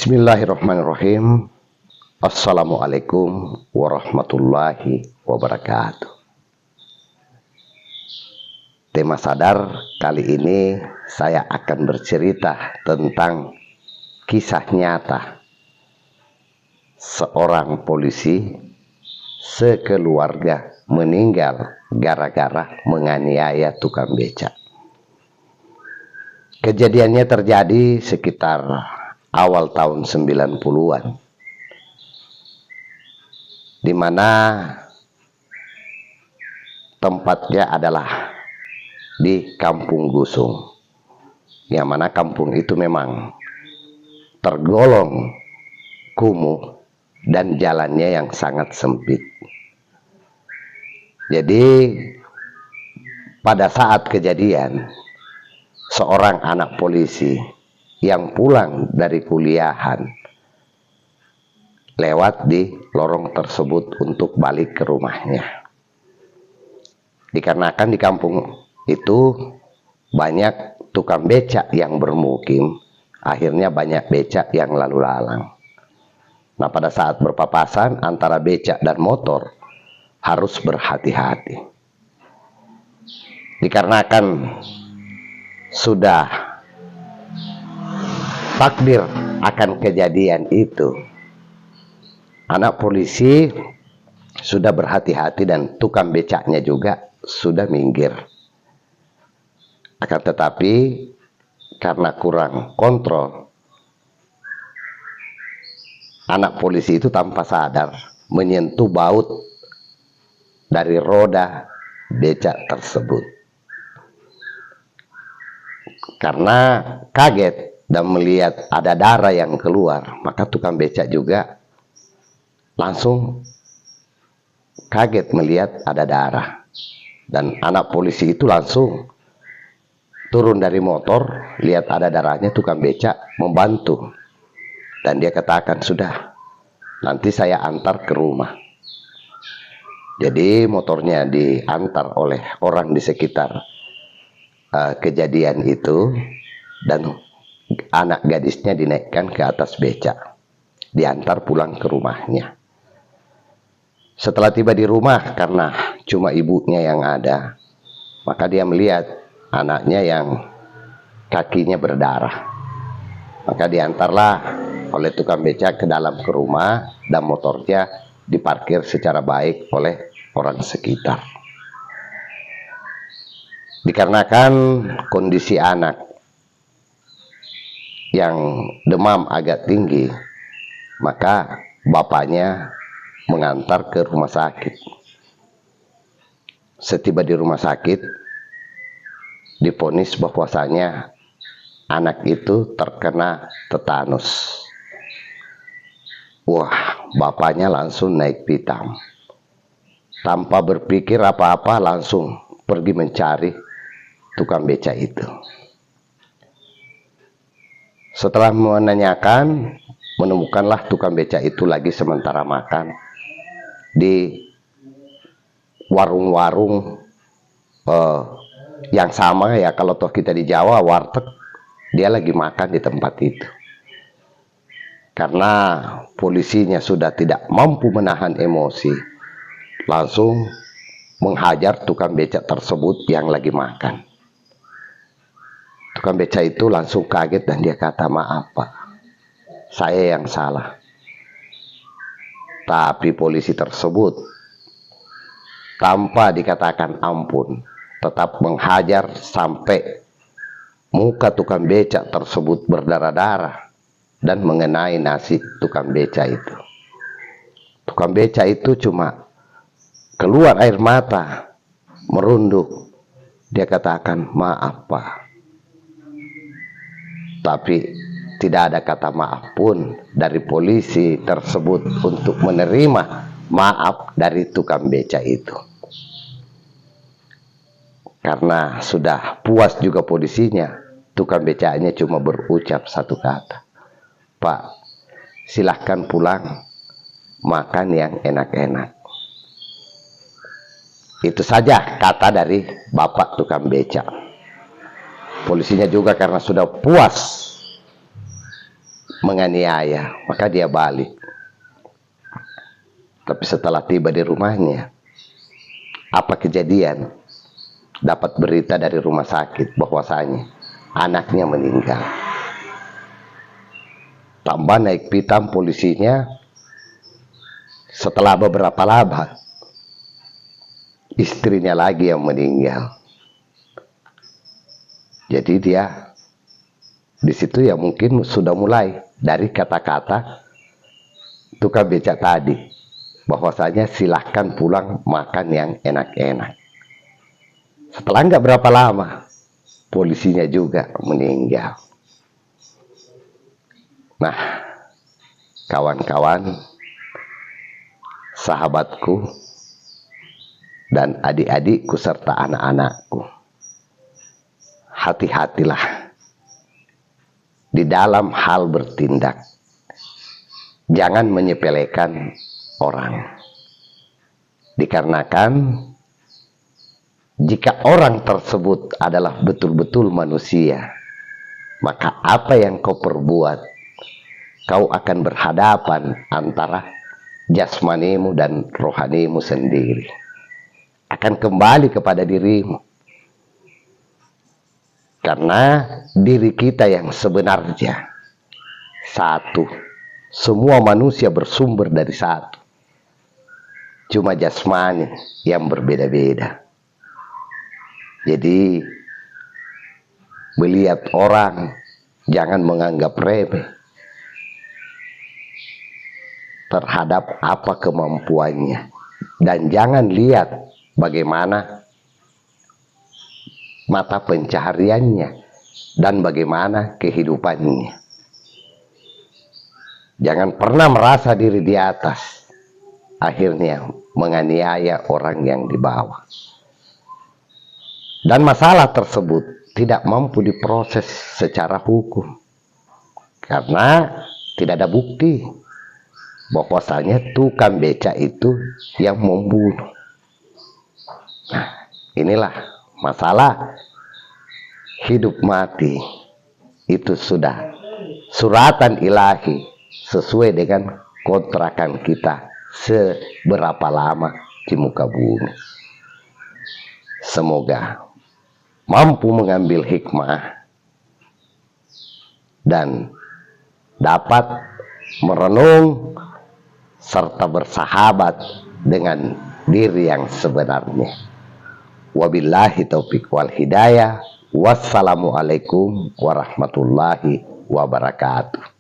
Bismillahirrahmanirrahim. Assalamualaikum warahmatullahi wabarakatuh. Tema sadar kali ini saya akan bercerita tentang kisah nyata seorang polisi sekeluarga meninggal gara-gara menganiaya tukang becak. Kejadiannya terjadi sekitar awal tahun 90-an, di mana tempatnya adalah di Kampung Gusung, yang mana kampung itu memang tergolong kumuh dan jalannya yang sangat sempit. Jadi pada saat kejadian, seorang anak polisi yang pulang dari kuliahan lewat di lorong tersebut untuk balik ke rumahnya. Dikarenakan di kampung itu banyak tukang becak yang bermukim, akhirnya banyak becak yang lalu lalang. Nah, pada saat berpapasan antara becak dan motor harus berhati-hati. Dikarenakan sudah takdir akan kejadian itu, anak polisi sudah berhati-hati dan tukang becaknya juga sudah minggir. Akan tetapi karena kurang kontrol, anak polisi itu tanpa sadar menyentuh baut dari roda becak tersebut. Karena kaget dan melihat ada darah yang keluar, maka tukang becak juga langsung kaget melihat ada darah. Dan anak polisi itu langsung turun dari motor, lihat ada darahnya, tukang becak membantu. Dan dia katakan, sudah, nanti saya antar ke rumah. Jadi motornya diantar oleh orang di sekitar kejadian itu, dan anak gadisnya dinaikkan ke atas becak, diantar pulang ke rumahnya. Setelah tiba di rumah, karena cuma ibunya yang ada, maka dia melihat anaknya yang kakinya berdarah. Maka diantarlah oleh tukang becak ke dalam ke rumah, dan motornya diparkir secara baik oleh orang sekitar. Dikarenakan kondisi anak yang demam agak tinggi, maka bapaknya mengantar ke rumah sakit. Setiba di rumah sakit, divonis bahwasanya anak itu terkena tetanus. Wah, bapaknya langsung naik pitam. Tanpa berpikir apa-apa langsung pergi mencari tukang becak itu. Setelah menanyakan, menemukanlah tukang becak itu lagi sementara makan di warung-warung yang sama ya, kalau toh kita di Jawa warteg, dia lagi makan di tempat itu. Karena polisinya sudah tidak mampu menahan emosi, langsung menghajar tukang becak tersebut yang lagi makan. Tukang becak itu langsung kaget dan dia kata, maaf Pak, saya yang salah. Tapi polisi tersebut tanpa dikatakan ampun, tetap menghajar sampai muka tukang becak tersebut berdarah-darah dan mengenai nasi tukang becak itu. Tukang becak itu cuma keluar air mata, merunduk. Dia katakan, maaf Pak. Tapi tidak ada kata maaf pun dari polisi tersebut untuk menerima maaf dari tukang becak itu. Karena sudah puas juga polisinya, tukang becaknya cuma berucap satu kata, Pak, silahkan pulang, makan yang enak-enak. Itu saja kata dari bapak tukang becak. Polisinya juga karena sudah puas menganiaya, maka dia balik. Tapi setelah tiba di rumahnya, apa kejadian? Dapat berita dari rumah sakit bahwasanya anaknya meninggal. Tambah naik pitam polisinya, setelah beberapa lama istrinya lagi yang meninggal. Jadi dia di situ ya mungkin sudah mulai dari kata-kata tukang becak tadi, bahwasanya silahkan pulang makan yang enak-enak. Setelah nggak berapa lama, polisinya juga meninggal. Nah, kawan-kawan, sahabatku, dan adik-adikku serta anak-anakku, hati-hatilah di dalam hal bertindak. Jangan menyepelekan orang. Dikarenakan jika orang tersebut adalah betul-betul manusia, maka apa yang kau perbuat, kau akan berhadapan antara jasmanimu dan rohanimu sendiri. Akan kembali kepada dirimu. Karena diri kita yang sebenarnya satu. Semua manusia bersumber dari satu. Cuma jasmani yang berbeda-beda. Jadi melihat orang jangan menganggap remeh terhadap apa kemampuannya, dan jangan lihat bagaimana mata pencahariannya dan bagaimana kehidupannya. Jangan pernah merasa diri di atas, akhirnya menganiaya orang yang di bawah. Dan masalah tersebut tidak mampu diproses secara hukum, karena tidak ada bukti bahwasanya tukang becak itu yang membunuh. Nah, inilah masalah hidup mati. Itu sudah suratan ilahi sesuai dengan kontrakan kita seberapa lama di muka bumi. Semoga mampu mengambil hikmah dan dapat merenung serta bersahabat dengan diri yang sebenarnya. Wabillahi taufiq wal hidayah. Wassalamualaikum warahmatullahi wabarakatuh.